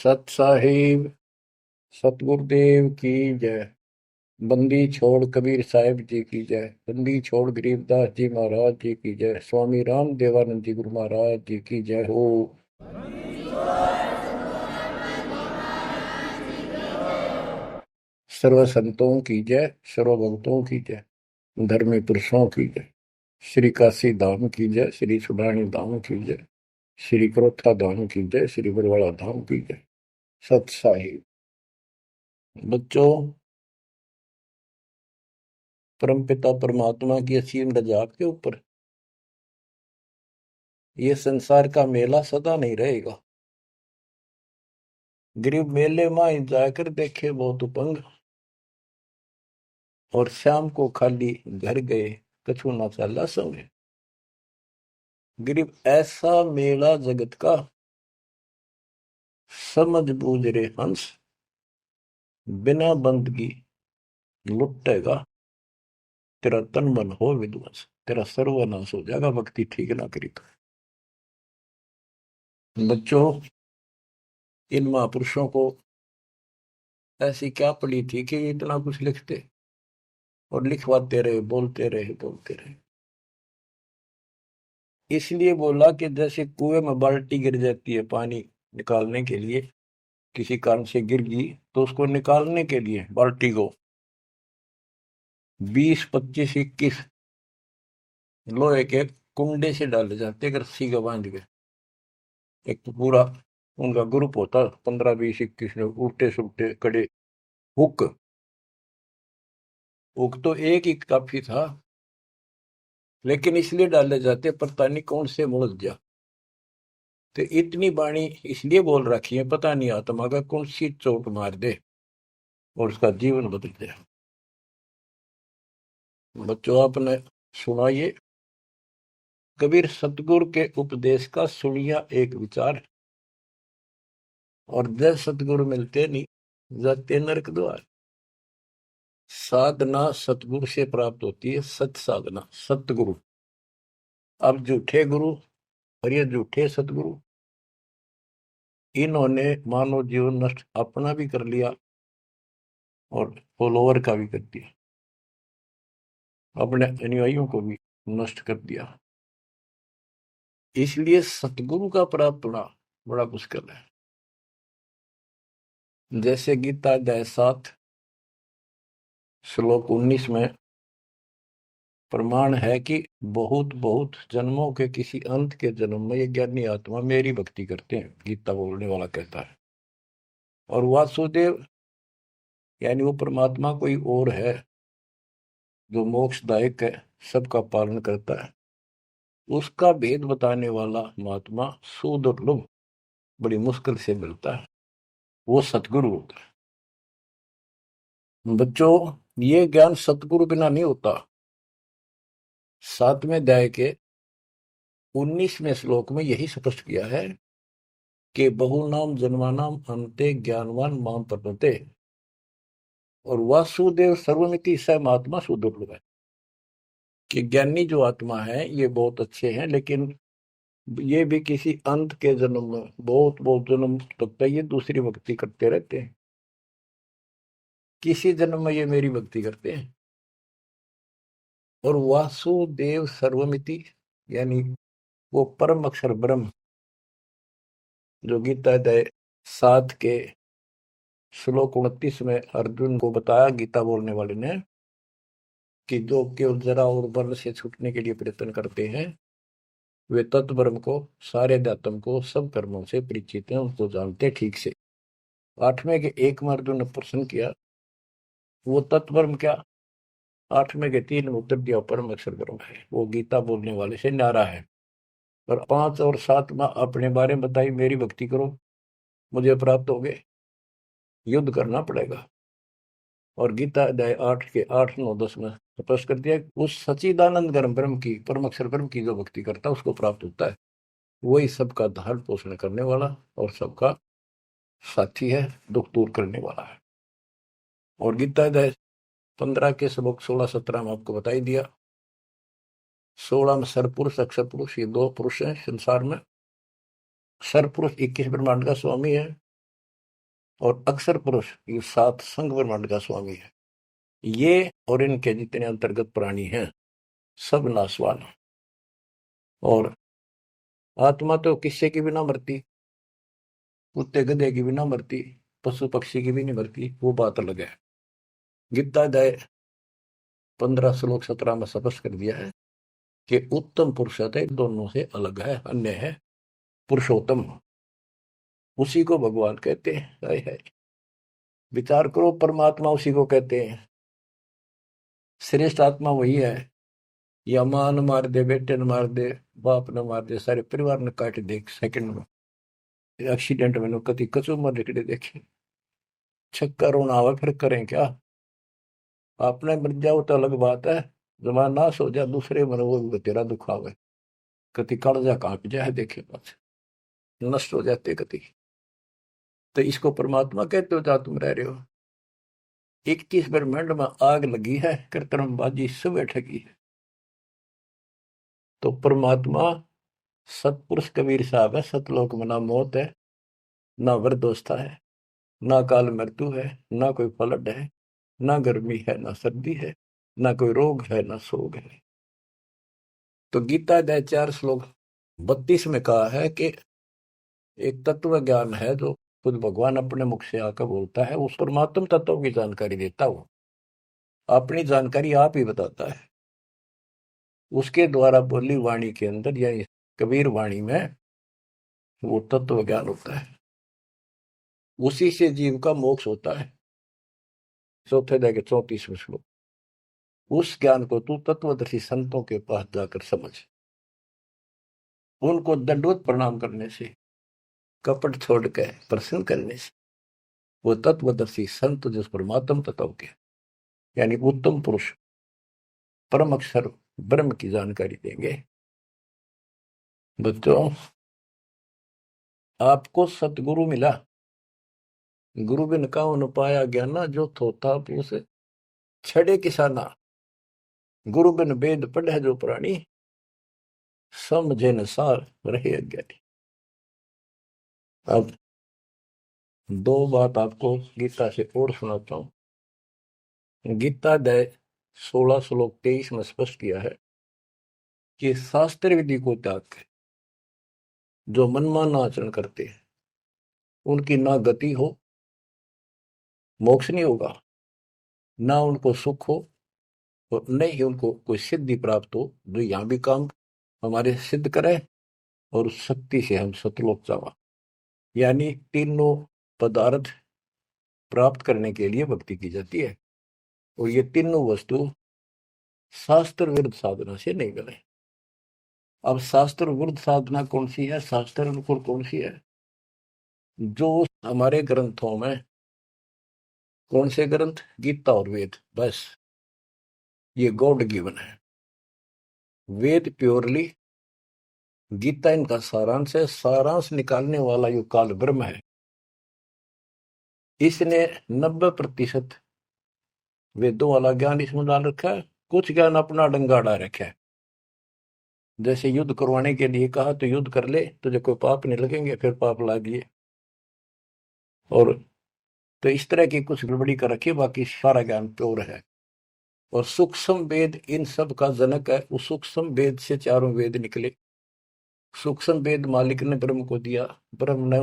सत साहिब सतगुरुदेव की जय। बंदी छोड़ कबीर साहिब जी की जय। बंदी छोड़ गरीबदास जी महाराज जी की जय। स्वामी राम देवानंद जी गुरु महाराज जी की जय हो। सर्व संतों की जय, सर्व भक्तों की जय, धर्मी पुरुषों की जय। श्री काशी धाम की जय, श्री सुब्राणी धाम की जय, श्री क्रोथा धाम की जय, श्री बरवाड़ा धाम की जय। सत साहिब बच्चों, परमपिता परमात्मा की असीम रजा आपके ऊपर। ये संसार का मेला सदा नहीं रहेगा। गरीब मेले में जाकर देखे बहुत उपंग, और शाम को खाली घर गए कछु ना चाला संग। गरीब ऐसा मेला जगत का, समझ बूझ रे हंस, बिना बंदगी लुटेगा। तेरा तन मन हो विध्वंस, तेरा सर्वनाश हो जाएगा भक्ति ठीक ना करी तो। बच्चों, इन महापुरुषों को ऐसी क्या पड़ी थी कि इतना कुछ लिखते और लिखवाते रहे, बोलते रहे बोलते रहे। इसलिए बोला कि जैसे कुएं में बाल्टी गिर जाती है पानी निकालने के लिए, किसी कारण से गिर गई तो उसको निकालने के लिए बाल्टी को 20, 25, 21 लोहे के कुंडे से डाले जाते हैं रस्सी का बांध के। एक तो पूरा उनका ग्रुप होता, 15, 20, 21 लोग, उल्टे सुलटे कड़े। हुक हुक तो एक ही काफी था, लेकिन इसलिए डाले जाते पता नहीं कौन से मुड़क जा। तो इतनी बाणी इसलिए बोल रखी है, पता नहीं आत्मा का कौन सी चोट मार दे और उसका जीवन बदल जाए। बच्चों, आपने सुना ये कबीर सतगुरु के उपदेश का सुनिया एक विचार, और जय सतगुरु मिलते नहीं जाते नरक द्वार। साधना सतगुरु से प्राप्त होती है, सत साधना सतगुरु। अब झूठे गुरु और ये झूठे सतगुरु, इन्होंने मानव जीवन नष्ट अपना भी कर लिया और फॉलोवर का भी कर दिया, अपने अनुयायियों को भी नष्ट कर दिया। इसलिए सतगुरु का प्राप्त होना बड़ा मुश्किल है। जैसे गीता अध्याय 7 श्लोक 19 में प्रमाण है कि बहुत बहुत जन्मों के किसी अंत के जन्म में ये ज्ञानी आत्मा मेरी भक्ति करते हैं, गीता बोलने वाला कहता है। और वासुदेव यानी वो परमात्मा कोई और है जो मोक्षदायक है, सबका पालन करता है। उसका भेद बताने वाला महात्मा सुदुर्लभ, बड़ी मुश्किल से मिलता है, वो सतगुरु होता है। बच्चों, ये ज्ञान सतगुरु बिना नहीं होता। 7वें अध्याय के 19वें श्लोक में यही स्पष्ट किया है कि बहुनाम जन्मानाम अंते ज्ञानवान माम प्रपद्यते। और वासुदेव सर्वमिति स महात्मा सुदुर्लभ है कि ज्ञानी जो आत्मा है ये बहुत अच्छे हैं, लेकिन ये भी किसी अंत के जन्म में बहुत बहुत जन्म तक ये दूसरी भक्ति करते रहते हैं। किसी जन्म में ये मेरी भक्ति करते हैं। और वासुदेव सर्वमिति यानी वो परम अक्षर ब्रह्म, जो गीता अध्याय 7 के श्लोक 29 में अर्जुन को बताया गीता बोलने वाले ने कि जो केवल जरा और बल से छूटने के लिए प्रयत्न करते हैं, वे तत्ब्रह्म को, सारे अध्यात्म को, सब कर्मों से परिचित हैं, उनको जानते ठीक से। 8वें के 1 में अर्जुन ने प्रश्न किया वो तत्ब्रह्म क्या। 8वें के 3 में उत्तर दिया परम अक्षर ब्रह्म है, वो गीता बोलने वाले से न्यारा है। और 5 और 7 में अपने बारे में बताई, मेरी भक्ति करो मुझे प्राप्त होगे, युद्ध करना पड़ेगा। और गीता अध्याय 8 के 8, 9, 10 में स्पष्ट कर दिया उस सच्चिदानंद ब्रह्म की, परम अक्षर ब्रह्म की जो भक्ति करता है उसको प्राप्त होता है। वही सबका धारण पोषण करने वाला और सबका साथी है, दुख दूर करने वाला है। और गीता अध्याय 15 के श्लोक 16, 17 में आपको बताई दिया। 16 में सरपुरुष अक्षर पुरुष, ये 2 पुरुष हैं संसार में। सरपुरुष 21 ब्रह्मांड का स्वामी है, और अक्षर पुरुष ये 7 संघ ब्रह्मांड का स्वामी है। ये और इनके जितने अंतर्गत प्राणी हैं सब नाशवान। और आत्मा तो किससे की भी ना मरती, कुत्ते गधे की भी ना मरती, पशु पक्षी की भी नहीं मरती, वो बात अलग है। गीता अध्याय 15 श्लोक 17 में स्पष्ट कर दिया है कि उत्तम पुरुष है दोनों से अलग है, अन्य है पुरुषोत्तम। उसी को भगवान कहते हैं। है विचार करो, परमात्मा उसी को कहते हैं। श्रेष्ठ आत्मा वही है। या मां न मार दे, बेटे न मार दे, बाप न मार दे, सारे परिवार ने काट दे सेकंड में। एक्सीडेंट में कति कचू मर निकले देखे, छक्का रोना आवा, फिर करें क्या। आपने मर जाओ तो अलग बात है, जमा नाश हो जाए दूसरे मर वो भी तेरा दुख आवे, कति कालजा कांप जाए देखे पास नष्ट हो जाते कति। तो इसको परमात्मा कहते हो जहां तुम रह रहे हो। 21 ब्रह्मांड में आग लगी है, कृत्रिमबाजी सब ठगी है। तो परमात्मा सतपुरुष कबीर साहब है। सतलोक में ना मौत है, ना वृद्धोस्था है, ना काल मृत्यु है, ना कोई फ्लड है, ना गर्मी है, ना सर्दी है, ना कोई रोग है, ना शोक है। तो गीता अध्याय 4 श्लोक 32 में कहा है कि एक तत्व ज्ञान है जो खुद भगवान अपने मुख से आकर बोलता है, उस परमात्म तत्व की जानकारी देता हूं। अपनी जानकारी आप ही बताता है। उसके द्वारा बोली वाणी के अंदर यानी कबीर वाणी में वो तत्व ज्ञान होता है। उसी से जीव का मोक्ष होता है। चौथे अध्याय के 34वें श्लोक। उस ज्ञान को तू तत्वदर्शी संतों के पास जाकर समझ। उनको दंडवत प्रणाम करने से, कपट छोड़ के प्रसन्न करने से वो तत्वदर्शी संत जिस परमात्म तत्व के यानी उत्तम पुरुष परम अक्षर ब्रह्म की जानकारी देंगे। बच्चों, आपको सतगुरु मिला, गुरु बिन काहू पाया ज्ञाना, जो थोथा पूस छड़े किसाना। गुरु बिन वेद पढ़े जो प्राणी, समझे न सार रहे अज्ञानी। अब 2 बात आपको गीता से और सुनाता हूं। गीता अध्याय 16 श्लोक 23 में स्पष्ट किया है कि शास्त्र विधि को त्याग के जो मनमाना आचरण करते हैं उनकी ना गति हो, मोक्ष नहीं होगा, ना उनको सुख हो, और न ही उनको कोई सिद्धि प्राप्त हो जो यहां भी काम हमारे सिद्ध करे और उस शक्ति से हम सतलोक जावा। यानी तीनों पदार्थ प्राप्त करने के लिए भक्ति की जाती है, और ये तीनों वस्तु शास्त्र विरुद्ध साधना से नहीं मिले। अब शास्त्र विरुद्ध साधना कौन सी है, शास्त्र अनुकूल कौन सी है? जो हमारे ग्रंथों में, कौन से ग्रंथ? गीता और वेद, बस ये गॉड गिवन है। वेद प्योरली, गीता इनका सारांश है। सारांश निकालने वाला यो काल ब्रह्म है। इसने 90% वेदों वाला ज्ञान इसमें डाल रखा है, कुछ ज्ञान अपना डंगाड़ा रखा है। जैसे युद्ध करवाने के लिए कहा तो युद्ध कर ले, तुझे कोई पाप नहीं लगेंगे, फिर पाप ला दिए। और तो इस तरह की कुछ गड़बड़ी कर रखी है, बाकी सारा ज्ञान प्योर है। और सूक्ष्म वेद इन सब का जनक है। उस सूक्ष्म वेद से चारों वेद निकले। सूक्ष्म वेद मालिक ने ब्रह्म को दिया, ब्रह्म ने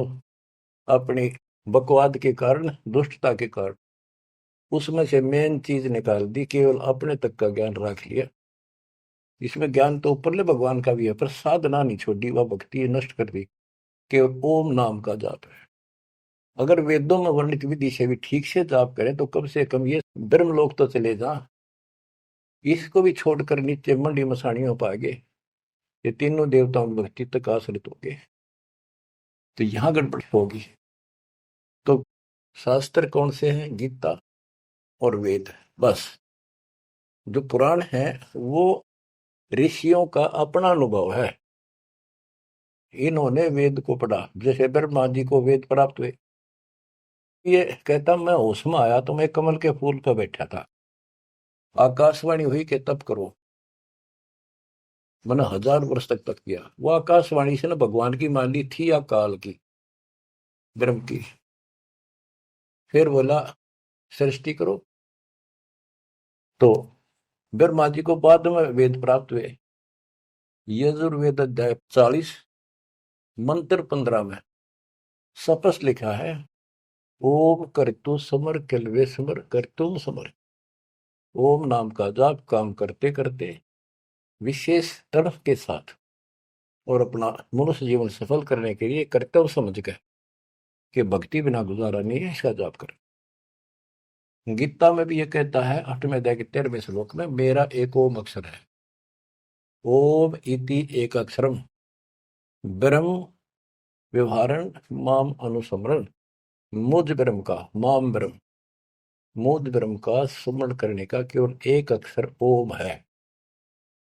अपनी बकवाद के कारण, दुष्टता के कारण उसमें से मेन चीज निकाल दी, केवल अपने तक का ज्ञान रख लिया। इसमें ज्ञान तो ऊपरले भगवान का भी है, पर साधना नहीं छोड़ी, वह भक्ति नष्ट कर दी। केवल ओम नाम का जाप है। अगर वेदों में वर्णित विधि से भी ठीक से जाप करें तो कम से कम ये ब्रह्मलोक तो चले जा। इसको भी छोड़कर नीचे मंडी मसाणियों पाएंगे, ये तीनों देवताओं की भक्ति तक आश्रित होंगे, तो यहां गड़बड़ होगी। तो शास्त्र कौन से हैं? गीता और वेद, बस। जो पुराण है वो ऋषियों का अपना अनुभव है। इन्होंने वेद को पढ़ा, जैसे ब्रह्मा जी को वेद प्राप्त हुए। ये कहता मैं होश में आया तो मैं कमल के फूल पर बैठा था, आकाशवाणी हुई कि तप करो। मैंने 1000 वर्ष तक किया। वो आकाशवाणी से ना भगवान की मान ली थी या काल की, ब्रह्म की। फिर बोला सृष्टि करो। तो ब्रह्मा जी को बाद में वेद प्राप्त हुए। यजुर्वेद अध्याय 40 मंत्र 15 में स्पष्ट लिखा है, ओम करतु समर किलवे समर करतुम समर। ओम नाम का जाप काम करते करते विशेष तड़फ के साथ और अपना मनुष्य जीवन सफल करने के लिए कर्तव्य समझ कर कि भक्ति बिना गुजारा नहीं है, इसका जाप कर। गीता में भी ये कहता है 8वें अध्याय के 13वें श्लोक में, मेरा एक ओम अक्षर है। ओम इति एक अक्षरम ब्रह्म व्यवहारण माम अनुसमरण। मुझ ब्रह्म का, माम ब्रह्म, मुझ ब्रह्म का सुमरण करने का केवल एक अक्षर ओम है।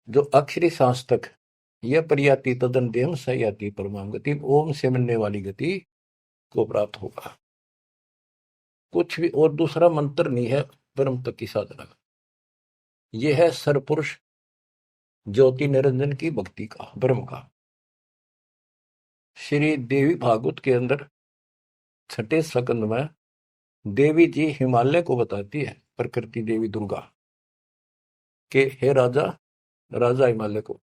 जो अक्षरी सांस तक यह प्रयाति तदन देम सयाति परमाम गति, ओम से मिलने वाली गति को प्राप्त होगा। कुछ भी और दूसरा मंत्र नहीं है ब्रह्म तक की साधना का। यह है सरपुरुष ज्योति निरंजन की भक्ति का, ब्रह्म का। श्री देवी भागवत के अंदर 6ठे स्कंद में देवी जी हिमालय को बताती है, प्रकृति देवी दुर्गा के, हे राजा, राजा हिमालय को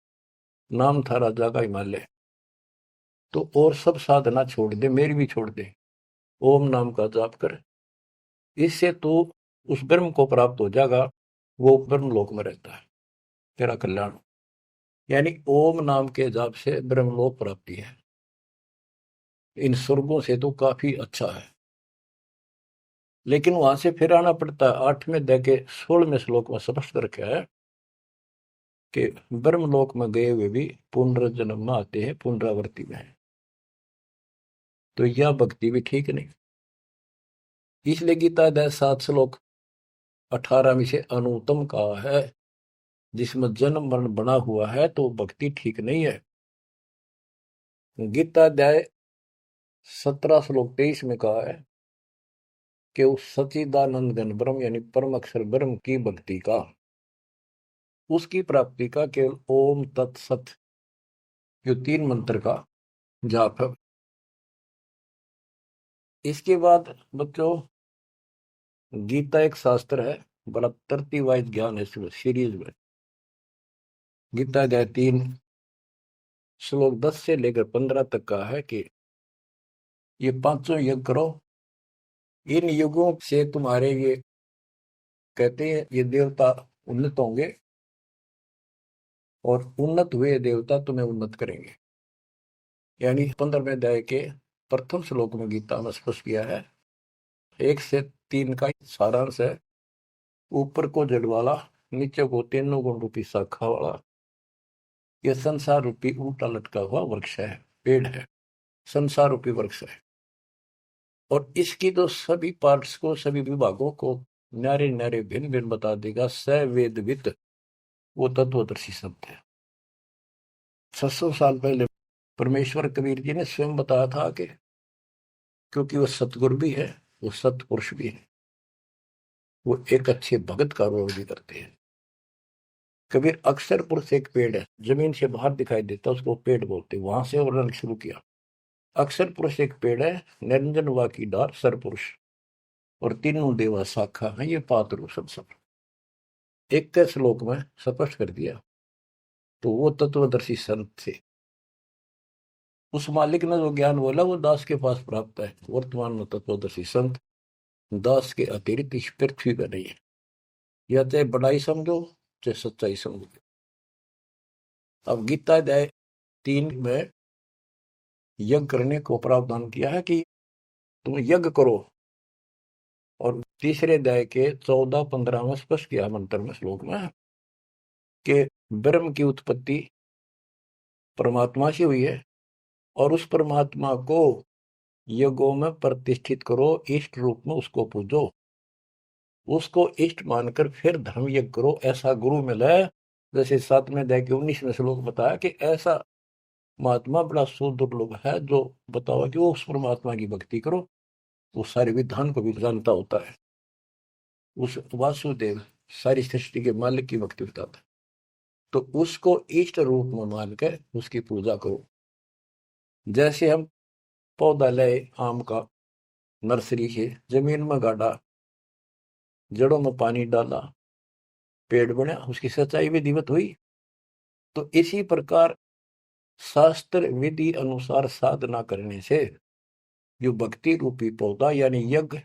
नाम था राजा का हिमालय, तो और सब साधना छोड़ दे, मेरी भी छोड़ दे, ओम नाम का जाप कर, इससे तो उस ब्रह्म को प्राप्त हो जाएगा, वो ब्रह्म लोक में रहता है, तेरा कल्याण। यानी ओम नाम के जाप से ब्रह्मलोक प्राप्ति है। इन स्वर्गों से तो काफी अच्छा है, लेकिन वहां से फिर आना पड़ता है। 8वें अध्याय के 16वें श्लोक में स्पष्ट रखा है कि ब्रह्मलोक में गए हुए भी पुनर्जन्म में आते हैं, पुनरावृत्ति में है। तो यह भक्ति भी ठीक नहीं। इसलिए गीता अध्याय 7 श्लोक 18 से अनुत्तम कहा है, जिसमें जन्म मरण बना हुआ है तो भक्ति ठीक नहीं है। गीता अध्याय 17 श्लोक 23 में कहा है कि उस सच्चिदानंद घन ब्रह्म यानी परम अक्षर ब्रह्म की भक्ति का, उसकी प्राप्ति का केवल ओम तत्सत जो 3 मंत्र का जाप है। इसके बाद बच्चों गीता एक शास्त्र है, बड़ा तरती वाइज ज्ञान है सीरीज में। गीता अध्याय 3 श्लोक 10 से लेकर 15 तक का है कि ये 5 यज्ञ करो, इन युगों से तुम्हारे ये कहते हैं ये देवता उन्नत होंगे और उन्नत हुए देवता तुम्हें उन्नत करेंगे। यानी 15वें अध्याय के प्रथम श्लोक में गीता में स्पष्ट किया है, 1 से 3 का सारांश है। ऊपर को जड़ वाला, नीचे को तीनों गुण रूपी शाखा वाला, यह संसार रूपी उल्टा लटका हुआ वृक्ष है, पेड़ है, संसार रूपी वृक्ष है। और इसकी तो सभी पार्ट्स को, सभी विभागों को न्यारे न्यारे भिन्न भिन्न बता देगा स वेदविद, वो तत्वदर्शी शब्द है। 600 साल पहले परमेश्वर कबीर जी ने स्वयं बताया था कि क्योंकि वो सतगुरु भी है, वो सतपुरुष भी है, वो एक अच्छे भगत का रोल भी करते हैं। कबीर अक्षर पुरुष एक पेड़ है, जमीन से बाहर दिखाई देता, उसको पेड़ बोलते, वहां से वर्णन शुरू किया। अक्षर पुरुष एक पेड़ है, निरंजन वा की डार सरपुरुष, और तीनों देवा शाखा है, ये पात्र सब 1 श्लोक में स्पष्ट कर दिया। तो वो तत्वदर्शी संत थे। उस मालिक ने जो ज्ञान बोला वो दास के पास प्राप्त है। वर्तमान में तत्वदर्शी संत दास के अतिरिक्त इस पृथ्वी पर नहीं है। या चाहे बड़ाई समझो चाहे सच्चाई समझो। अब गीता अध्याय 3 में यज्ञ करने को प्रावधान किया है कि तुम यज्ञ करो, और तीसरे अध्याय के 14-15 में स्पष्ट किया मंत्र में, श्लोक में, कि ब्रह्म की उत्पत्ति परमात्मा से हुई है और उस परमात्मा को यज्ञों में प्रतिष्ठित करो, इष्ट रूप में उसको पूजो, उसको इष्ट मानकर फिर धर्म यज्ञ करो। ऐसा गुरु मिला है, जैसे 7वें अध्याय के 19वें श्लोक बताया कि ऐसा महात्मा बड़ा सुदुर्लभ है जो बताओ कि वो उस परमात्मा की भक्ति करो, वो सारे विधान को भी जानता होता है, उस वासुदेव सारी सृष्टि के मालिक की भक्ति बताता है। तो उसको इष्ट रूप में मानकर उसकी पूजा करो। जैसे हम पौधा लाए आम का, नर्सरी से जमीन में गाड़ा, जड़ों में पानी डाला, पेड़ बना, उसकी सच्चाई विधिवत हुई। तो इसी प्रकार शास्त्र विधि अनुसार साधना करने से जो भक्ति रूपी पौधा यानी यज्ञ,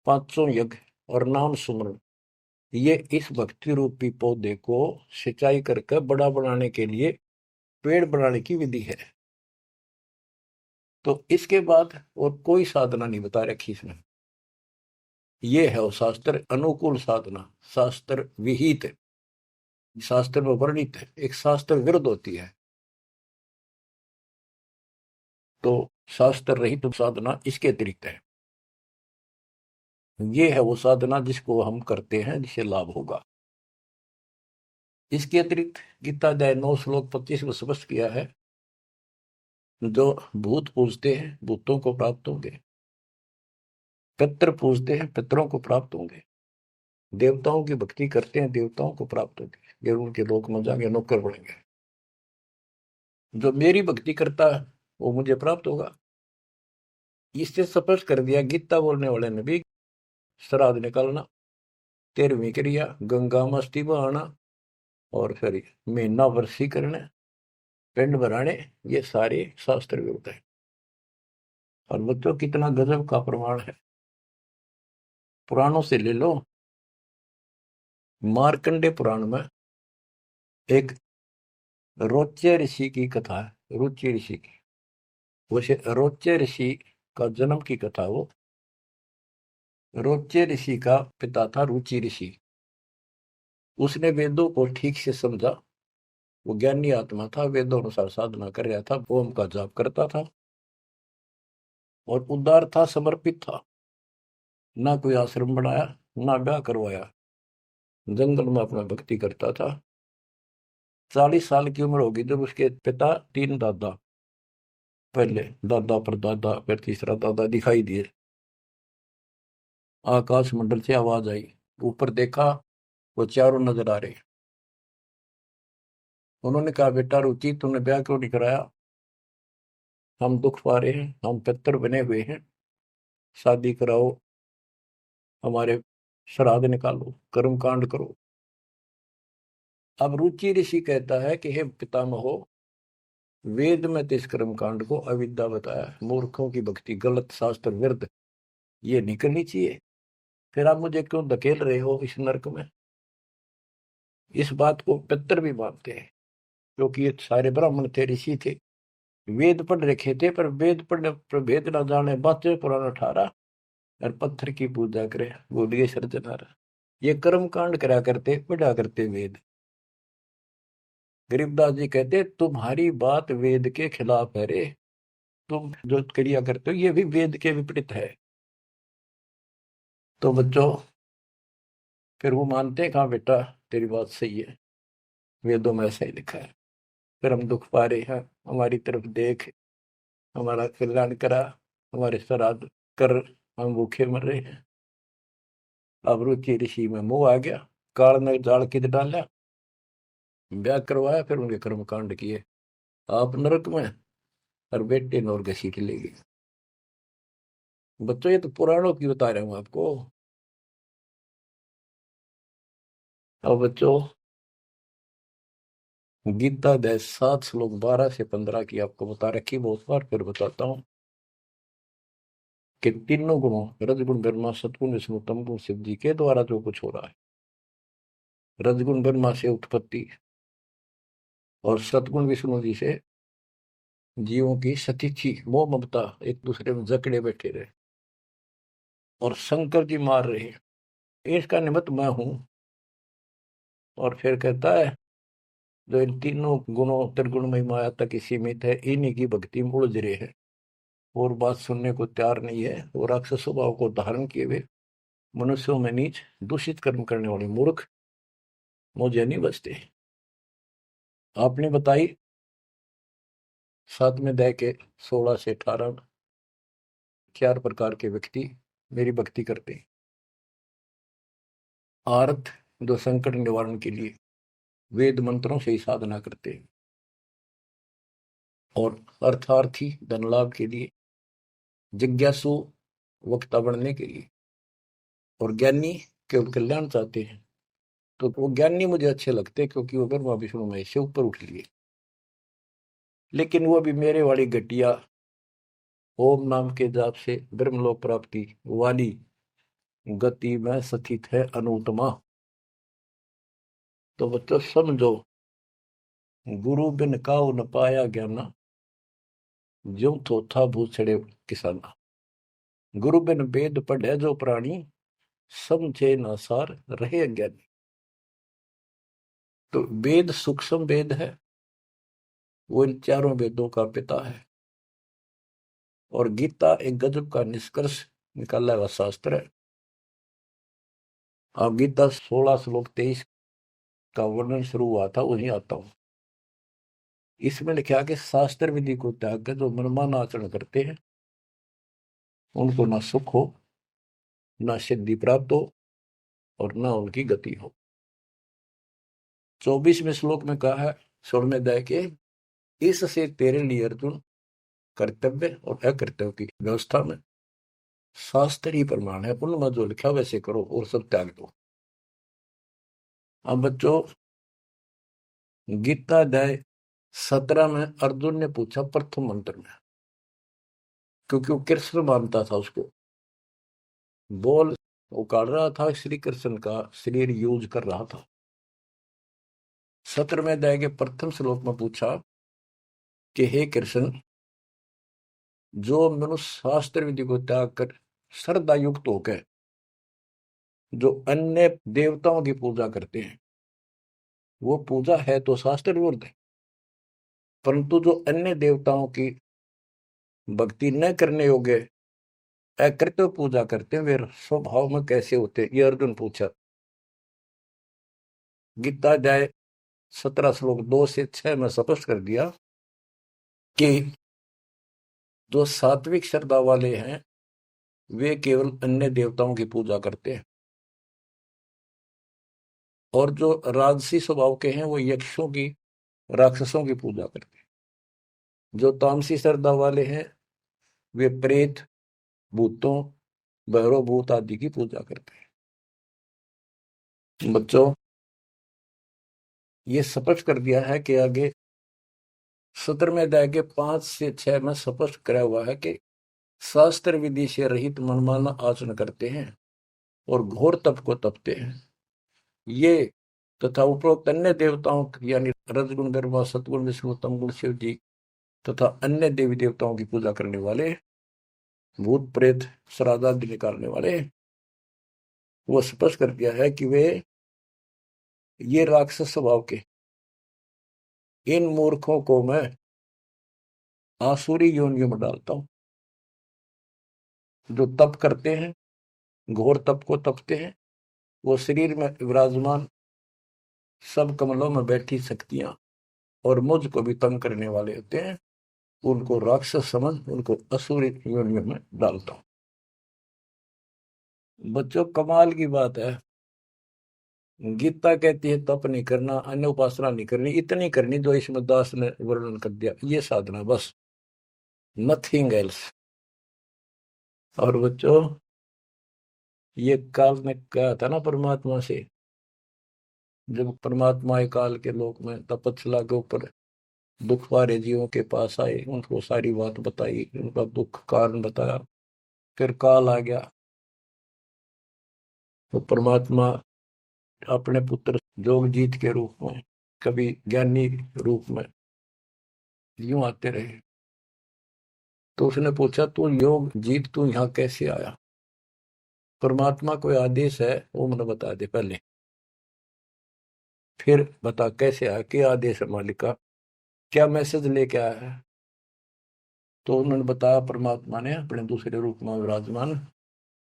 500 यज्ञ और नाम सुमरण, ये इस भक्ति रूपी पौधे को सिंचाई करके बड़ा बनाने के लिए पेड़ बनाने की विधि है। तो इसके बाद और कोई साधना नहीं बता रखी इसमें। ये है वो शास्त्र अनुकूल साधना, शास्त्र विहित, शास्त्र में वर्णित है। एक शास्त्र विरुद्ध होती है, तो शास्त्र रहित साधना इसके अतिरिक्त है। ये है वो साधना जिसको हम करते हैं, जिसे लाभ होगा। इसके अतिरिक्त गीता अध्याय 9 श्लोक 25 में स्पष्ट किया है, जो भूत पूजते हैं भूतों को प्राप्त होंगे, पितृ पूजते हैं पितरों को प्राप्त होंगे, देवताओं की भक्ति करते हैं देवताओं को प्राप्त होंगे, ये उनके लोक में जाएंगे, नौकर बनेंगे। जो मेरी भक्ति करता है वो मुझे प्राप्त होगा। इससे स्पष्ट कर दिया गीता बोलने वाले ने भी, श्राद्ध निकालना, 13वीं क्रिया, गंगा मस्ती बहाना, और फिर महीना वर्षी करने, पिंड भराने, ये सारे शास्त्र विरुद्ध है। और बच्चों कितना गजब का प्रमाण है, पुराणों से ले लो। मार्कंडे पुराण में एक रोच्य ऋषि की कथा है, रुचि ऋषि की। वैसे रोच्य ऋषि का जन्म की कथा वो। रोच्य ऋषि का पिता था रुचि ऋषि। उसने वेदों को ठीक से समझा, वो ज्ञानी आत्मा था, वेदों अनुसार साधना कर रहा था, ओम का जाप करता था और उदार था, समर्पित था। ना कोई आश्रम बनाया, ना ब्याह करवाया, जंगल में अपना भक्ति करता था। 40 साल की उम्र होगी जब उसके पिता, 3 दादा, पहले दादा परदादा फिर तीसरा दादा दिखाई दिए। आकाश मंडल से आवाज आई, ऊपर देखा, वो चारों नजर आ रहे। उन्होंने कहा, बेटा रुचि तुमने ब्याह क्यों नहीं कराया? हम दुख पा रहे हैं, हम पितर बने हुए हैं, शादी कराओ, हमारे श्राद्ध निकालो, कर्म कांड करो। अब रुचि ऋषि कहता है कि हे पितामहो, वेद में तो इस कर्म कांड को अविद्या बताया, मूर्खों की भक्ति, गलत, शास्त्र विरुद्ध, ये नहीं करनी चाहिए। फिर आप मुझे क्यों धकेल रहे हो इस नरक में? इस बात को पितर भी मानते हैं, क्योंकि ये सारे ब्राह्मण थे, ऋषि थे, वेद पढ़ रखे थे, पर वेद पढ़ने पर भेद न जाने, बातें पुराना ठारा और पत्थर की पूजा करे, बोलिए सर्जनारा। ये कर्म कांड करा करते, पढ़ा करते वेद। गरीबदास जी कहते, तुम्हारी बात वेद के खिलाफ है रे, तुम जो क्रिया करते हो ये भी वेद के विपरीत है। तो बच्चों, फिर वो मानते हैं, कहा बेटा तेरी बात सही है, वेदों में ऐसा ही लिखा है। फिर हम दुख पा रहे हैं, हमारी तरफ देख, हमारा कल्याण करा, हमारे श्राद्ध कर, हम भूखे मर रहे हैं। अब रुचि ऋषि में मोह आ गया, काल ने जाल किद डाला, ब्याह करवाया, फिर उनके कर्म कांड किए, आप नरक में और बेटे नौर घसीट लेगी। बच्चों ये तो पुराणों की बता रहा हूं आपको। अब बच्चों, गीता अध्याय 7 श्लोक 12 से 15 की आपको बता रखी बहुत बार, फिर बताता हूं कि तीनों गुणों, रजगुण ब्रह्मा, सतगुण विष्णु, तमगुण शिव जी के द्वारा जो कुछ हो रहा है। रजगुण ब्रह्मा से उत्पत्ति और सतगुण विष्णु जी से जीवों की सतीथी, मोह ममता, एक दूसरे में जकड़े बैठे रहे, और शंकर जी मार रहे हैं, इसका निमित्त मैं हूं। और फिर कहता है, जो इन तीनों गुणों त्रिगुणमयी माया तक ही सीमित है, इन्हीं की भक्ति में उलझ रहे हैं, और बात सुनने को तैयार नहीं है। और राक्षस स्वभाव को धारण किए हुए मनुष्यों में नीच, दूषित कर्म करने वाले मूर्ख मुझे नहीं बचते। आपने बताई 7वें अध्याय के 16 से 18 4 प्रकार के व्यक्ति मेरी भक्ति करते हैं। आर्थ, जो संकट निवारण के लिए वेद मंत्रों से ही साधना करते हैं, और अर्थार्थी, धन लाभ के लिए, जिज्ञासु, वक्ता बनने के लिए, और ज्ञानी केवल कल्याण चाहते हैं। तो वो ज्ञानी मुझे अच्छे लगते हैं क्योंकि वो ब्रह्मा विष्णु महेश से ऊपर उठ लिए। लेकिन वो भी मेरे वाली घटिया ओम नाम के जाप से ब्रह्मलोक प्राप्ति वाली गति में स्थित है अनुत्तमा। तो बच्चों समझो, गुरु बिन काऊ न पाया ज्ञाना, ज्यों थोथा भूसड़े किसाना। गुरु बिन वेद पढ़े जो प्राणी, समझे न सार रहे अज्ञानी। तो वेद सूक्ष्म वेद है, वो इन चारों वेदों का पिता है। और गीता एक गजब का निष्कर्ष निकाला हुआ शास्त्र है। अब गीता 16 श्लोक 23 का वर्णन शुरू हुआ था, वहीं आता हूं। इसमें लिखा कि शास्त्र विधि को त्याग कर जो मनमान आचरण करते हैं, उनको ना सुख हो, ना सिद्धि प्राप्त हो, और ना उनकी गति हो। 24वें श्लोक में कहा है 16वें अध्याय के, इससे तेरे लिए अर्जुन कर्तव्य और अकर्तव्य की व्यवस्था में शास्त्र ही प्रमाण है। उनमें जो लिखा वैसे करो और सब त्याग दो। अब बच्चों, गीता अध्याय 17 में अर्जुन ने पूछा प्रथम मंत्र में, क्योंकि वो कृष्ण मानता था उसको, बोल उकाड़ रहा था, श्री कृष्ण का शरीर यूज कर रहा था। 17वें अध्याय के प्रथम श्लोक में पूछा कि हे कृष्ण, जो मनुष्य शास्त्र विधि को त्याग कर श्रद्धा युक्त होकर जो अन्य देवताओं की पूजा करते हैं, वो पूजा है तो शास्त्र विरुद्ध है। परंतु जो अन्य देवताओं की भक्ति न करने योग्य अकृत्य पूजा करते हैं, वे स्वभाव में कैसे होते हैं, ये अर्जुन पूछा। गीता अध्याय 17 श्लोक 2 से 6 में स्पष्ट कर दिया कि जो सात्विक श्रद्धा वाले हैं, वे केवल अन्य देवताओं की पूजा करते हैं, और जो राजसी स्वभाव के हैं, वो यक्षों की, राक्षसों की पूजा करते हैं। जो तामसी श्रद्धा वाले हैं, वे प्रेत, भूतों, भैरव भूत आदि की पूजा करते हैं। बच्चों, ये स्पष्ट कर दिया है कि आगे 17वें अध्याय के 5 से 6 में स्पष्ट करा हुआ है कि शास्त्र विधि से रहित मनमाना आचरण करते हैं और घोर तप को तपते हैं, ये तथा उपरोक्त अन्य देवताओं यानी रजगुण, ब्रह्मा, सतगुण, विष्णु, तमगुण, शिव जी तथा अन्य देवी देवताओं की पूजा करने वाले, भूत प्रेत श्राद्धादि निकालने वाले, वो स्पष्ट कर दिया है कि वे ये राक्षस स्वभाव के इन मूर्खों को मैं आसुरी योनियों में डालता हूं। जो तप करते हैं, घोर तप को तपते हैं, वो शरीर में विराजमान सब कमलों में बैठी शक्तियां और मुझको भी तंग करने वाले होते हैं, उनको राक्षस समझ उनको असुरी योनियों में डालता हूं। बच्चों, कमाल की बात है, गीता कहती है तप नहीं करना, अन्य उपासना नहीं करनी, इतनी करनी जो इसमें दास ने वर्णन कर दिया, ये साधना बस, नथिंग एल्स। और बच्चों, ये काल ने कहा था ना परमात्मा से, जब परमात्मा काल के लोक में तपस्या के ऊपर दुख वाले जीवों के पास आए, उनको सारी बात बताई, उनका दुख कारण बताया, फिर काल आ गया, तो परमात्मा अपने पुत्र जोगजीत के रूप में, कभी ज्ञानी रूप में यूं आते रहे। तो उसने पूछा, तू योग जीत, तू यहाँ कैसे आया? परमात्मा कोई आदेश है वो मुझे बता दे पहले, फिर बता कैसे आया, क्या आदेश है मालिक का, क्या मैसेज लेके आया है? तो उन्होंने बताया, परमात्मा ने अपने दूसरे रूप में विराजमान,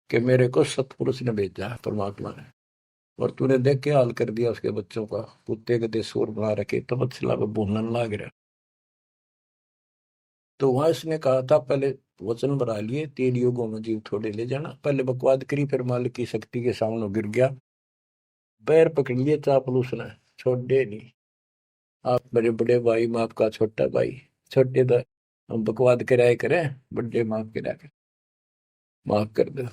कि मेरे को सतपुरुष ने भेजा है परमात्मा ने, और तूने देख के हाल कर दिया उसके बच्चों का, कुत्ते के देशोर बना रखे, तपस्या में भूनन लाग रहा। तो वहां इसने कहा था, पहले वचन बना लिए, 3 युगों में जीव थोड़े ले जाना, पहले बकवाद करी, फिर मालिक की शक्ति के सामने गिर गया, पैर पकड़ लिए चापलूस ने, छोड़े नहीं। आप मेरे बड़े भाई, मैं आपका छोटा भाई, छोटे तो हम बकवाद कराए करें, बड़े माफ करा कर। माफ कर दो।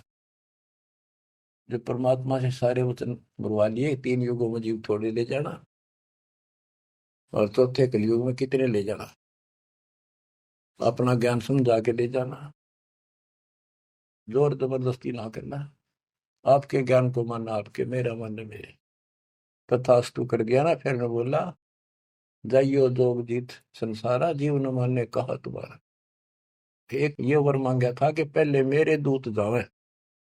जो परमात्मा से सारे वचन बुलवा लिए, 3 युगों में जीव थोड़े ले जाना, और चौथे कलयुग में कितने ले जाना, अपना ज्ञान समझा के ले जाना, जोर जबरदस्ती ना करना, आपके ज्ञान को मानना आपके, मेरा मानना मेरे। तथास्तु कर दिया ना। फिर ने बोला, जाइयो जोग जीत संसारा, जीव न माने कहा तुम्हारा। एक ये वर मांगा था कि पहले मेरे दूत जावे,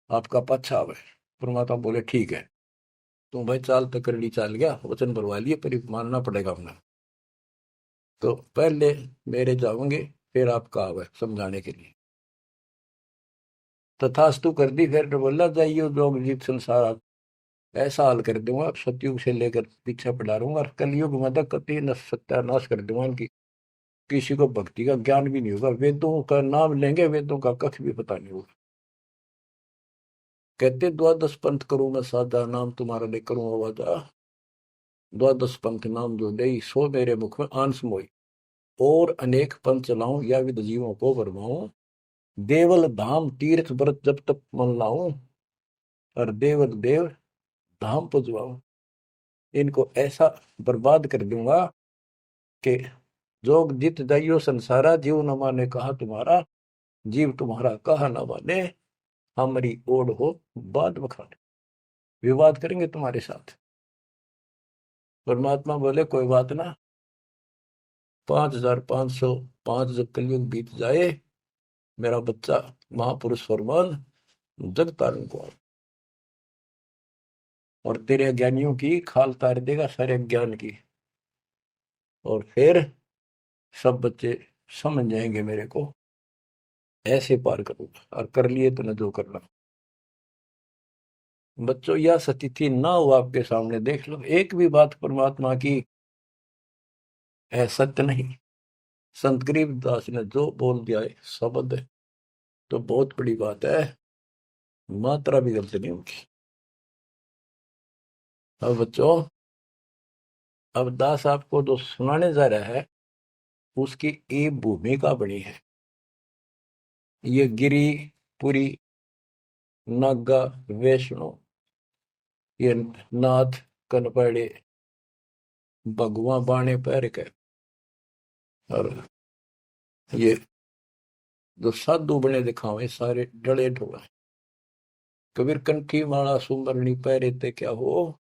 आपका पच्छा आवे। परमात्मा बोले ठीक है, तुम भाई चाल तकड़ी चाल गया, वचन भरवा लिए, पर मानना पड़ेगा हमने। तो पहले मेरे जाओगे, फिर आपका आवे समझाने के लिए। तथास्तु कर दी। फिर ने बोला, जाइयो जोग जीत संसारा, ऐसा हाल कर दूंगा सतयुग से लेकर पीछे पड़ा रहूंगा, और कलयुग में तो कति सत्यानाश कर दूंगा इनकी। किसी को भक्ति का ज्ञान भी नहीं होगा, वेदों का नाम लेंगे, वेदों का कख भी पता नहीं होगा। कहते द्वादश पंथ करूं मैं साधा, नाम तुम्हारा ले करूं आवाजा। द्वादश पंथ नाम जो ले, सो मेरे मुख में आन समोई। और अनेक पंथ चलाऊं, या विद जीवों को भरमाऊं। देवल धाम तीर्थ व्रत जब तक मन लाऊं, और देवल देव धाम पुजवाऊं। इनको ऐसा बर्बाद कर दूंगा कि जोग जित जाइयो संसारा, जीव न माने कहा तुम्हारा। जीव तुम्हारा कहा न माने, हमारी ओढ़ हो बात बखाने। विवाद करेंगे तुम्हारे साथ। परमात्मा बोले कोई बात ना, 5505 जब कलयुग बीत जाए, मेरा बच्चा महापुरुष फरमान जग तारण को, और तेरे ज्ञानियों की खाल तार देगा सारे ज्ञान की। और फिर सब बच्चे समझ जाएंगे मेरे को, ऐसे पार करूंगा। और कर लिए तूने जो करना। बच्चों, यह स्थिति ना हो आपके सामने, देख लो एक भी बात परमात्मा की है सत्य नहीं। संत गरीबदास ने जो बोल दिया है शब्द है, तो बहुत बड़ी बात है, मात्रा भी गलत नहीं उनकी। अब बच्चों, अब दास आपको जो सुनाने जा रहा है, उसकी एक भूमिका बनी है। ये गिरी पुरी, नागा, वैष्णो, ये नाथ, कनपड़े, भगवा बाणे पैर के, और ये जो साधु बने दिखावे सारे डले ढोला। कबीर कंठी माला सुमरनी पैरे ते क्या हो,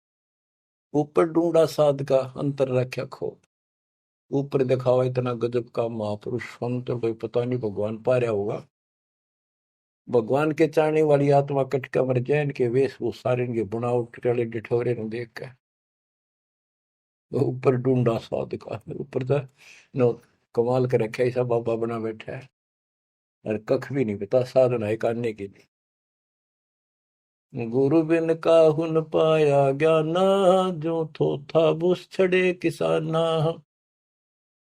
ऊपर ढूंढा साध का अंतर रख्या खो। ऊपर दिखावा इतना गजब का महापुरुष संत, कोई पता नहीं भगवान पा रहा होगा। भगवान के चाहने वाली आत्मा कटका मर जाए, इनके वेशभूषा इनके बुनावट टले डिठोरे ने देख कर ऊपर ढूंढा साध का। ऊपर तो नो कमाल कर रखे, ऐसा बाबा बना बैठा है, और कख भी नहीं पता साधना है करने के लिए। गुरु बिन काहुन पाया ज्ञाना, जो थो था बुस छड़े किसाना।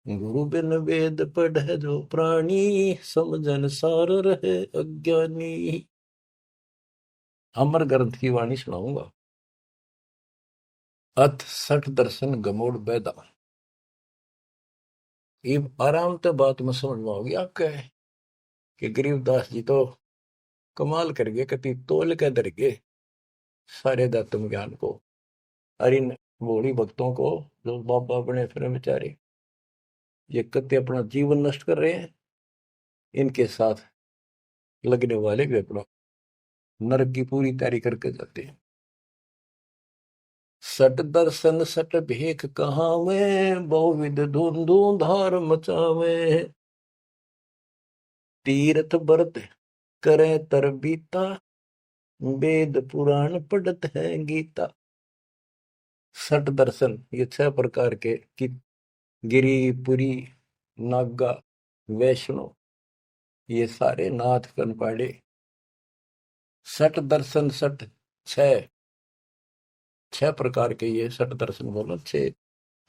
गुरु बिन वेद पढ़े जो प्राणी, समझन सार रहे अज्ञानी। अमर ग्रंथ की वाणी सुनाऊंगा। अथ सठ दर्शन गमोड़ बैदा। ये आराम से बात में समझ में होगी आपके, कि गरीबदास जी तो कमाल कर गए, कति तोल के दर गए सारे दत्तम ज्ञान को। और इन भोली भक्तों को जो बाबा बने फिर बेचारे, ये कति अपना जीवन नष्ट कर रहे हैं, इनके साथ लगने वाले भी अपना नरक की पूरी तैयारी करके जाते हैं। सट दर्शन सट भेख कहावे, बहुविध धुंधु धार मचावे। तीर्थ व्रत करे तर बीता, वेद पुराण पढ़त है गीता। सट दर्शन ये 6 प्रकार के कि गिरी पुरी, नागा, वैष्णो, ये सारे नाथ कनपाड़े। सट दर्शन सट, छह 6 प्रकार के ये सट दर्शन बोलो, 6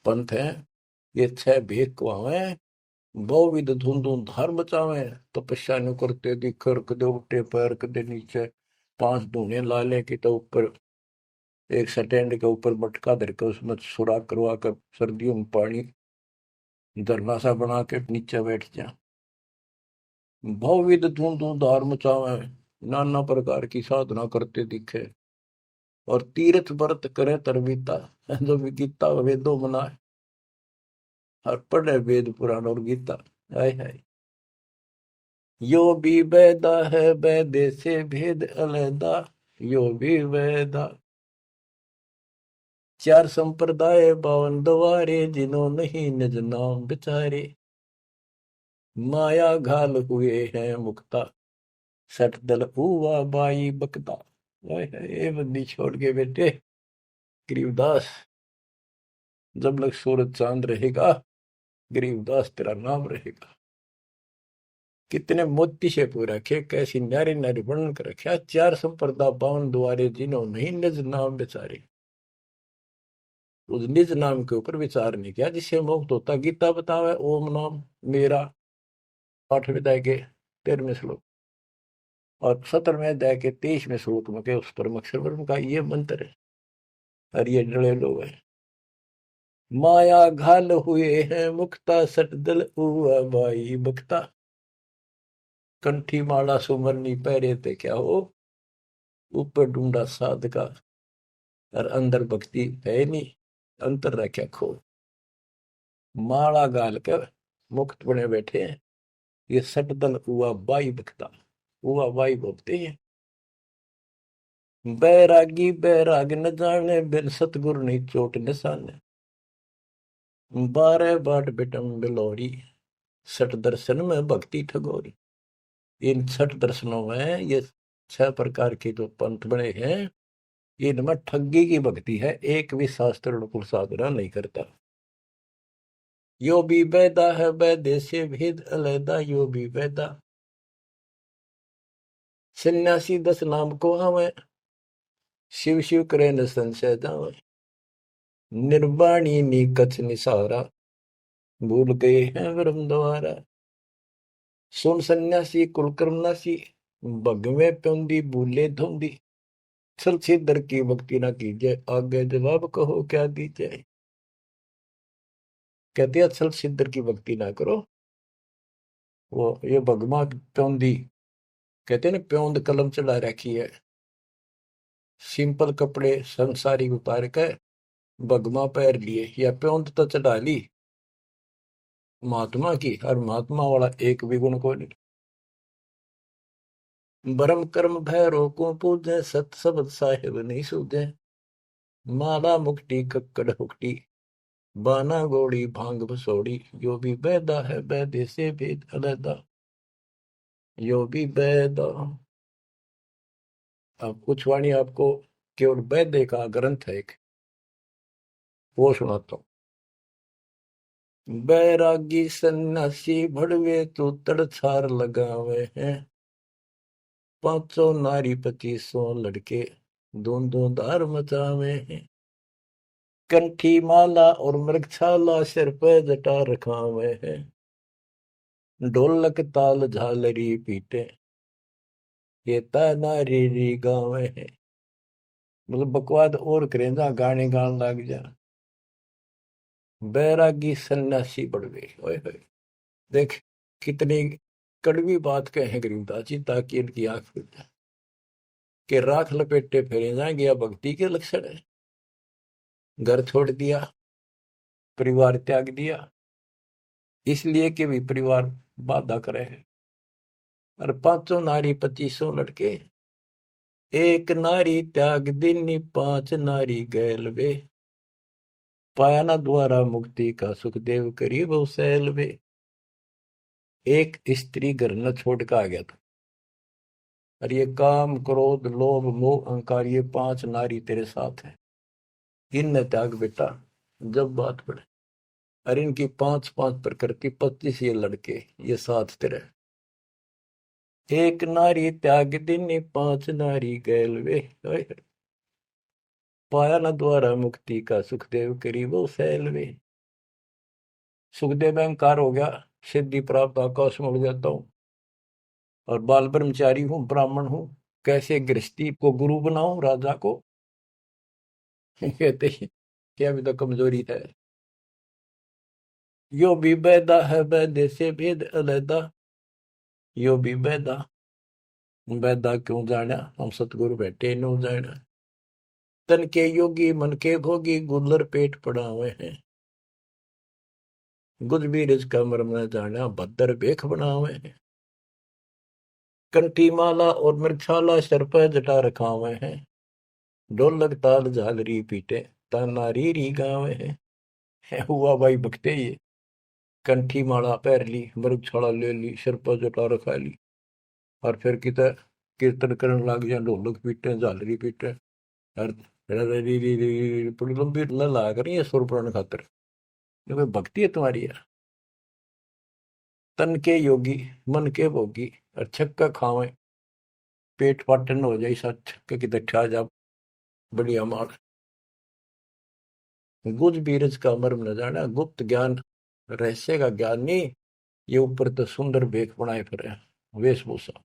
पंथ हैं। ये 6 भेद कुआवे, बहुविध धुंधु धार बचावे। तपस्या नु करते दिखर, कदे उठे पैर कदे नीचे, 5 धूने लाले की तो ऊपर एक स्टैंड के ऊपर मटका धर के उसमें सुराख करवा कर सर्दियों में पानी धरना सा बना के नीचे बैठ जा। बहुविध धुंधु धार मचावे, नाना प्रकार की साधना करते दिखे, और तीर्थ व्रत करे तरबीता, जो भी गीता वेदों मनाए, और पढ़े वेद पुराण और गीता। हाय हाय, यो भी वेदा है, वेदे से भेद अलैदा, यो भी वेदा। चार संप्रदाय 52 द्वारे, जिन्हों नहीं निज नाम बिचारे, माया घाल हुए हैं मुक्ता, सट दल हुआ बाई बकता। हाय हाय, ये बंदी छोड़ के बेटे गरीबदास, जब लग सूरज चांद रहेगा, गरीबदास तेरा नाम रहेगा। कितने मोती से पूरा रखे, कैसी न्यारी न्यारी वर्णन कर रखा। चार संप्रदा 52 द्वारे, जिन्हों नहीं निज नाम बेचारे। उस निज नाम के ऊपर विचार नहीं किया जिससे मुक्त होता। गीता बतावे ओम नाम मेरा, 8वें अध्याय के 13वें श्लोक, और 17वें अध्याय के 23वें श्लोक में के उस परम अक्षर ब्रह्म का ये मंत्र है। और ये डरे लोग हैं, माया घाल हुए हैं मुक्ता, सट दल हुआ बाई बक्ता। कंठी माला सुमरनी पहरे थे क्या हो, ऊपर ढूंढा साध का, और अंदर भक्ति है नहीं, अंतर रखा खो। माला गाल कर मुक्त बने बैठे हैं, ये सटदल हुआ बाई बकता, हुआ बाई बोलते हैं। बैरागी बैराग न जाने, बिन सतगुरु नहीं चोट निशाने। 12 बाट बिटम बिलोरी, सठ दर्शन में भक्ति ठगोरी। इन 6 दर्शनों में ये 6 प्रकार के जो पंथ बने हैं, इनमें ठगी की भक्ति है, एक भी शास्त्र अनुकूल साधना नहीं करता। यो भी वेदा है, वेदे से भेद अलैदा, यो भी वेदा। सन्यासी 10 नाम को आवे, शिव शिव करे न संशय जावे। निर्वाणी नी कछ निसारा, भूल गए हैं ब्रह्म द्वारा। सुन सन्यासी कुलकर्म नासी, भगवे प्योंदी भूले धुंदी। छल छीदर की भक्ति ना कीजिए, आगे जवाब कहो क्या दीजिए। कहते हैं छल छीदर की भक्ति ना करो। वो ये भगवा प्योंदी कहते हैं ना, प्योंद कलम चढ़ा रखी है, सिंपल कपड़े संसारी उतार कर भगवा पैर लिए, या प्योंद तो चढ़ा ली महात्मा की, और महात्मा वाला एक भी गुण को नहीं। ब्रह्म कर्म भैरो को पूजे, सत शब्द साहिब नहीं सूझे। माला मुक्ति कक्कड़ हुक्टी, बाना गोड़ी भांग भसोड़ी। यो भी बैदा है, बैदे से भेद अलैदा, यो भी बैदा। अब कुछ वाणी आपको केवल बैदे का ग्रंथ है एक, वो सुनाता हूँ। बैरागी सन्यासी भड़वे, तो तड़छार लगावे हैं। 500 नारी 2500 लड़के, दोनों धार मचावे हैं। कंठी माला और मृगछाला, सिर पे जटा रखावे हैं। ढोलक ताल झालरी पीटे, ये नारी री गावे हैं। मतलब बकवाद और करें, जहाँ गाने गान लग जा। बैरागी सन्यासी बढ़वे, ओए होए, देख कितनी कड़वी बात कहे गरीबदास जी, ताकि इनकी आंख खुल जाए कि राख लपेटे फेरे जाएंगे, या भक्ति के लक्षण है। घर छोड़ दिया, परिवार त्याग दिया, इसलिए कि भी परिवार बाधा करे है। और 500 नारी 2500 लड़के, एक नारी त्याग दिनी, 5 नारी गैल वे। पाया ना द्वारा मुक्ति का, सुखदेव करीब सैल वे। एक स्त्री घर न छोड़ कर आ गया था, और ये काम क्रोध लोभ मोह अहंकार, ये 5 नारी तेरे साथ है, इन त्याग बेटा। जब बात पड़े, अरे इनकी 5-5 प्रकृति, 25 ये लड़के, ये साथ तेरे। एक नारी त्याग दिनी, 5 नारी गैल वे। पाया न द्वारा मुक्ति का, सुखदेव करीबो सैल वे। सुखदेव अहंकार हो गया, सिद्धि प्राप्त, आकाश में उड़ जाता हूँ, और बाल ब्रह्मचारी हूँ, ब्राह्मण हूँ, कैसे गृहस्थी को गुरु बनाऊं राजा को। कहते हैं कि अभी तो कमजोरी है। यो भी बैदा है, बैदे से भेद अलैदा, यो भी बैदा। बैदा क्यों जाना हम सतगुरु बैठे नो जाना। तन के योगी मन के भोगी गुल्लर पेट पड़ावे हैं। गुज बीरज का मर्म न जाना भद्र बेख बनावे हैं। कंठी माला और मृक्षाला सर पर जटा रखावे हैं। ढोलक ताल झालरी पीटे तानारी री गावे हैं। हुआ भाई भक्ते ये कंठी माला पहर ली मृगशाला ले ली सिर पर जटा रखा ली और फिर किता कीर्तन करने लग जाए ढोलक पीटे झालरी पीटे और बड़ी लंबी ला कर ये सुर पुराण खातर क्योंकि भक्ति है तुम्हारी यार। तन के योगी मन के भोगी और छक्का खावे पेट पाटन हो जाए सा छक्के की दठा जा बढ़िया मार। गुज बीरज का मर्म न जाना गुप्त ज्ञान रहस्य का ज्ञान नहीं। ये ऊपर तो सुंदर बेख बनाए फिर वेशभूषा।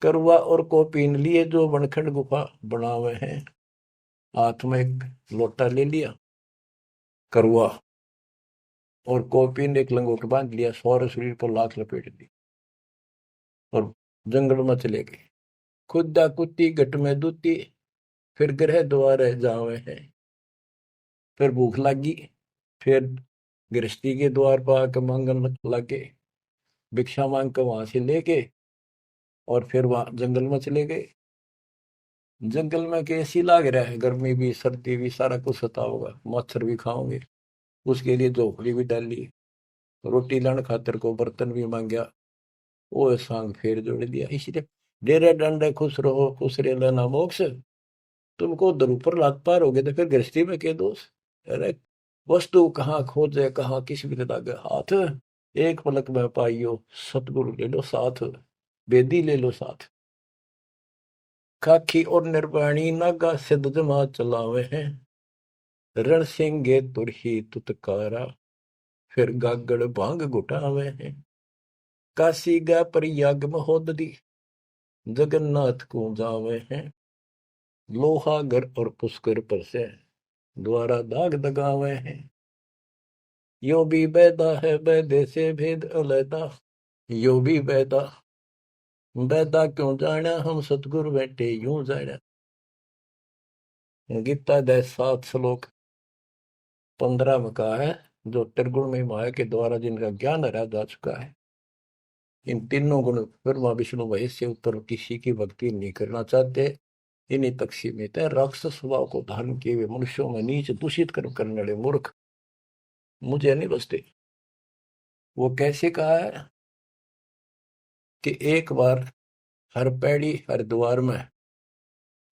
करुआ और को पीन लिए जो बनखंड गुफा बनावे हैं। हाथ में एक लोटा ले लिया करुआ और कॉपी ने एक लंगोट बांध लिया सौर शरीर पर लाख लपेट दी और जंगल में चले गए। खुदा कुत्ती घट में दूती फिर ग्रह द्वार जावे हैं। फिर भूख लगी फिर गृहस्थी के द्वार पर आकर मांगन लगे भिक्षा मांग कर वहां से लेके और फिर वहां जंगल में चले गए। जंगल में कैसी लाग रहा है गर्मी भी सर्दी भी सारा कुछ होता होगा मच्छर भी खाओगे उसके लिए झोपड़ी भी डाली रोटी लाने खातर को बर्तन भी मांगया वो सांग फेर जोड़ दिया। इसलिए डेरे डंडे खुश रहो खुश रे लेना मोक्ष। तुमको उधर ऊपर लात पार हो गए तो फिर गृहस्थी में क्या दोष। अरे वस्तु कहाँ खोजे कहाँ किस भी लगे हाथ एक पलक में पाइयो सतगुरु ले लो साथ बेदी ले लो साथ। खाखी और निर्वाणी नागा सिद्ध जमा चलावे हैं। रण सिंगे तुरही तुतकारा फिर गागड़ भांग घुटावे हैं। काशी गा प्रयाग महोदरी जगन्नाथ को जावे हैं। लोहागर और पुष्कर पर से द्वारा दाग दगावे हैं। यो भी बैदा है बैदे से भेद अलैदा। यो भी बैदा बैदा क्यों जाना हम सतगुरु बैठे यूं जाना। गीता दे 7 श्लोक 15 में कहा है जो त्रिगुण में माया के द्वारा जिनका ज्ञान हरा जा चुका है। इन तीनों गुण ब्रह्मा विष्णु महेश से उत्तर किसी की भक्ति नहीं करना चाहते। इन्हीं तक सीमित है। राक्षस स्वभाव को धारण किए हुए मनुष्यों में नीच दूषित कर्म करने वाले मूर्ख मुझे नहीं बसते। वो कैसे कहा है कि एक बार हर पैड़ी हरिद्वार में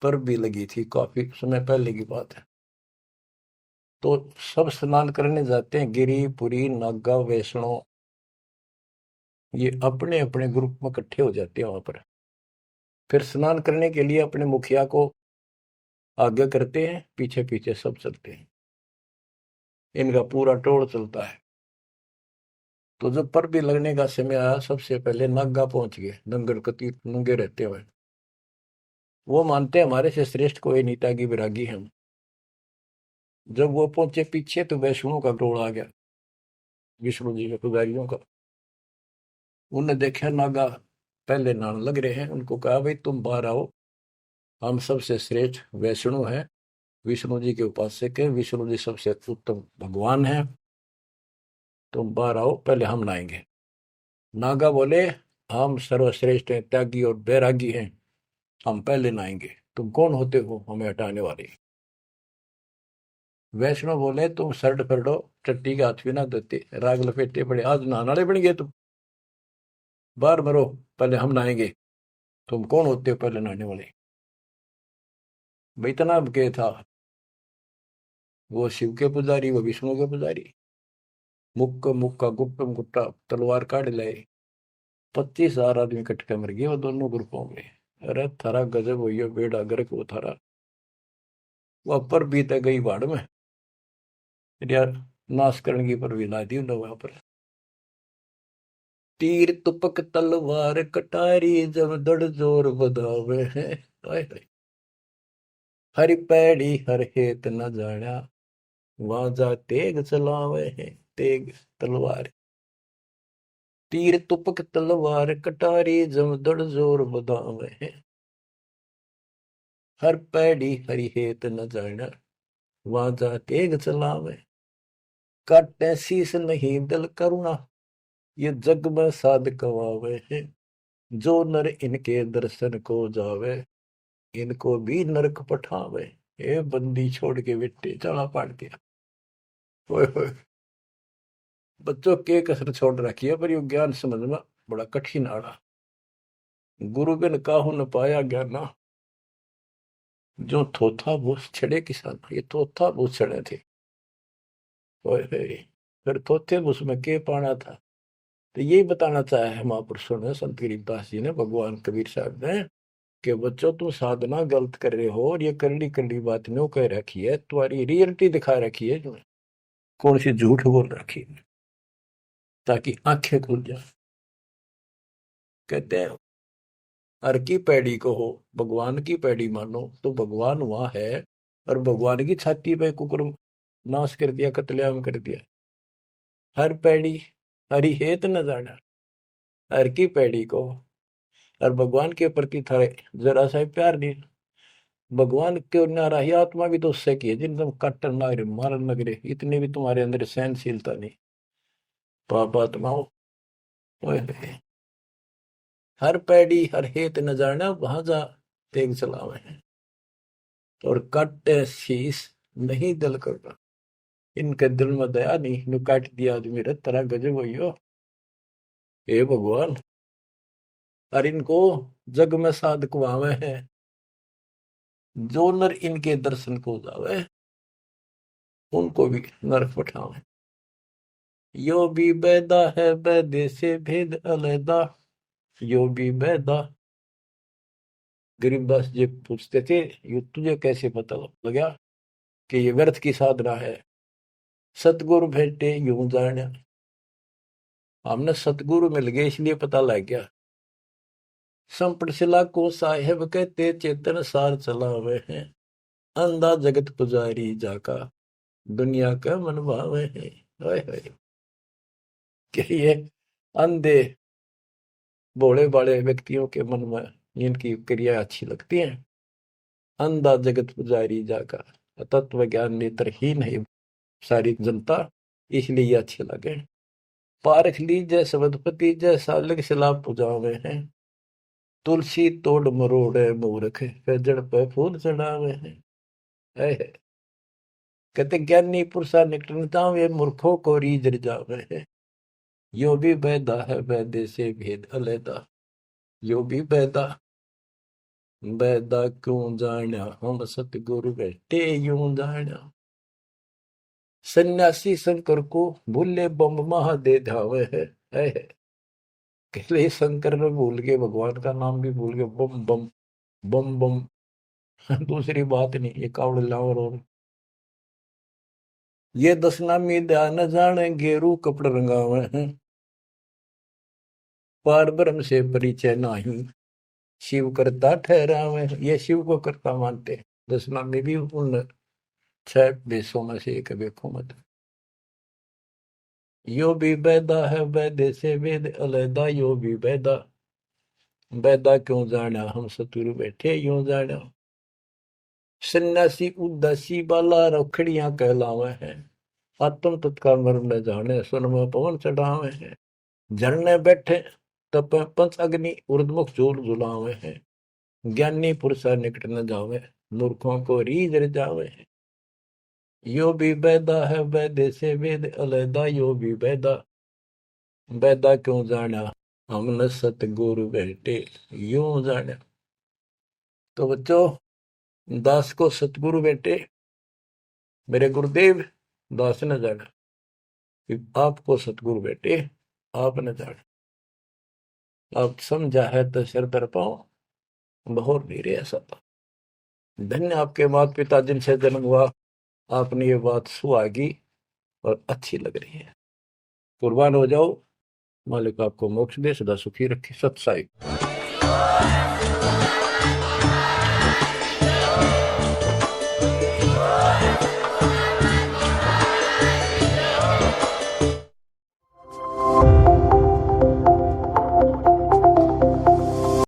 पर भी लगी थी काफी समय पहले की बात है। तो सब स्नान करने जाते हैं गिरी पुरी नागा वैष्णो ये अपने अपने ग्रुप में इकट्ठे हो जाते हैं वहां पर। फिर स्नान करने के लिए अपने मुखिया को आगे करते हैं पीछे पीछे सब चलते हैं। इनका पूरा टोल चलता है। तो जब पर भी लगने का समय आया सबसे पहले नागा पहुंच गए नंगर कती नंगे रहते हुए। वो मानते हैं हमारे से श्रेष्ठ कोई नीता की विरागी हम। जब वो पहुंचे पीछे तो वैष्णो का टोल आ गया विष्णु जी के पुजारियों का। उनने देखा नागा पहले नान लग रहे हैं। उनको कहा भाई तुम बाहर आओ हम सबसे श्रेष्ठ वैष्णु हैं विष्णु जी के उपासक है विष्णु जी सबसे उत्तम भगवान है। तुम बाहर आओ पहले हम नहाएंगे। नागा बोले हम सर्वश्रेष्ठ हैं त्यागी और बैरागी हैं हम पहले नहाएंगे। तुम कौन होते हो हमें हटाने वाले। वैष्णव बोले तुम शर्ट फरडो चट्टी के हाथ भी ना देते राग लपेटे पड़े आज नहाने वाले बन गए तुम। बाहर मरो पहले हम नहाएंगे। तुम कौन होते हो पहले नहाने वाले। भाई इतना के था वो शिव के पुजारी वो विष्णु के पुजारी। मुक्का मुक्का गुप्त गुट्टा तलवार काट लाए 25,000 आदमी कटके मर गए वो दोनों ग्रुपों में। अरे थारा गजब हुई है बेड़ा गर्क वो थारा वह पर बीत गई बाढ़ में यार नाश करने की पर भी ला दी उन्होंने वहां पर। तीर तुपक तलवार कटारी जब दड़ जोर बधावे हैं। हाय हाय हरि पैड़ी हर हेत न जाना वहां जा तेग चलावे हैं तेग तलवार। तीर तुपक तलवार कटारी जमदड़ जोर बदावे। हर पैड़ी हरि हेत न जाना वहां जा तेग चलावे। काटे शीस नहीं दल करुणा ये जग में साध कवावे। जो नर इनके दर्शन को जावे इनको भी नरक पठावे। ये बंदी छोड़ के बेटे चला पाट दिया। ओए होए, बच्चों के कसर छोड़ रखी है पर यो ज्ञान समझ में बड़ा कठिन आड़ा। गुरु बिन काहू न पाया ज्ञाना जो थोथा भूस छड़े किसान। ये थोथा भूस छड़े थे। ओए होए, फिर थोथे भूस में के पाना था। तो यही बताना चाहे है महापुरुषों ने, संत गरीबदास जी ने, भगवान कबीर साहब ने, कि बच्चों तुम साधना गलत कर रहे हो और ये करड़ी करड़ी बात न्यों कह रखी है, तुम्हारी रियलिटी दिखा रखी है, जो कौन सी झूठ बोल रखी है, ताकि आंखें खुल जाए। कहते हैं हर की पैड़ी को हो भगवान की पैड़ी मानो तो भगवान वहां है, और भगवान की छाती पे कुकुर नाश कर दिया, कत्लेआम कर दिया। हर पैड़ी हरि हेत न जाना, हर की पैड़ी को, और भगवान के प्रति थारे जरा सा प्यार नहीं। भगवान के नारा ही आत्मा भी तो उससे की है, जिन तुम काटन लग रहे मारन लग रहे, इतने भी तुम्हारे अंदर सहनशीलता नहीं। पाप आत्माओं, ओए होए, हर पैड़ी हर हेत न जाना वहां जा तेग चलावे हैं। और काटे शीस नहीं दिल करना, इनके दिल में दया नहीं, नु काट दिया आदमी रे तरह गजब हो। हे भगवान, और इनको जग में साधक वावे हैं। जो नर इनके दर्शन को जावे उनको भी नरक पठावे। यो भी बैदा है बैदे से भेद अलैदा। यो भी बैदा। गरीबदास जी पूछते थे ये तुझे कैसे पता लगा कि ये व्यर्थ की साधना है। सतगुरु भेटे यूं जाना, हमने सतगुरु मिल गए इसलिए पता लग गया। संपट शिला को साहेब कहते चेतन सार चलावे हैं। अंधा जगत पुजारी जाका दुनिया का मन भावे है। हाय हाय, कि ये अंधे भोले भाले व्यक्तियों के मन में इनकी क्रिया अच्छी लगती है। अंधा जगत पुजारी जाका, तत्व ज्ञान नेत्रहीन है सारी जनता, इसलिए ये अच्छे लगे। पारख लीजय सवदपति जैसा लग सलाब पुजावे हैं। तुलसी तोड़ मरोड़े मूर्ख जड़ पे फूल चढ़ावे हैं। कहते ज्ञानी पुरुषा निकटन जावे मूर्खों को रीझ जावे है। यो भी बैदा है बैदे से भेद अलैदा। यो भी बैदा, बैदा क्यों जाना हम सतगुरु बैठे यूं जाना। सन्यासी शंकर को भूले बम महादे धावे है। कहले शंकर ने भूल के भगवान का नाम भी भूल के बम बम बम बम। दूसरी बात नहीं, ये कावड़ लावर। और ये दसनामी ध्यान जाने गेरू कपड़ रंगावे हैं। पार ब्रह्म से परिचय नाही शिव करता ठहरावे। ये शिव को करता मानते। दसनामी भी उन 6 देशों में से एक देखो मत। यो भी बैदा है बैदे से वेद अलैदा। यो भी बैदा, बैदा क्यों जाना हम सतुरु बैठे यूं जाना। सन्यासी उदासी बाला रखड़ियां कहलावे हैं। आत्म तत्का मर न जाने सुन में पवन चढ़ावे हैं। झरने बैठे तप पंच अग्नि उर्दमुख झूल झुलावे हैं। ज्ञानी पुरुषा निकट न जावे मूर्खों को रीझ जावे हैं। यो भी बैदा है बैदे से वेद अलैदा। यो भी बैदा, बैदा क्यों जाना हमने सतगुरु बैठे यूं जाना। तो बच्चों, दास को सतगुरु बैठे मेरे गुरुदेव दास न जाना, आपको सतगुरु बैठे आप न जाना। आप समझा है तो सिर दर पाओ, बहुत नीरे ऐसा था। धन्य आपके माता पिता जिनसे जन्म हुआ, आपने ये बात सुहागी और अच्छी लग रही है। कुर्बान हो जाओ, मालिक आपको मोक्ष दे, सदा सुखी रखे। सत साई।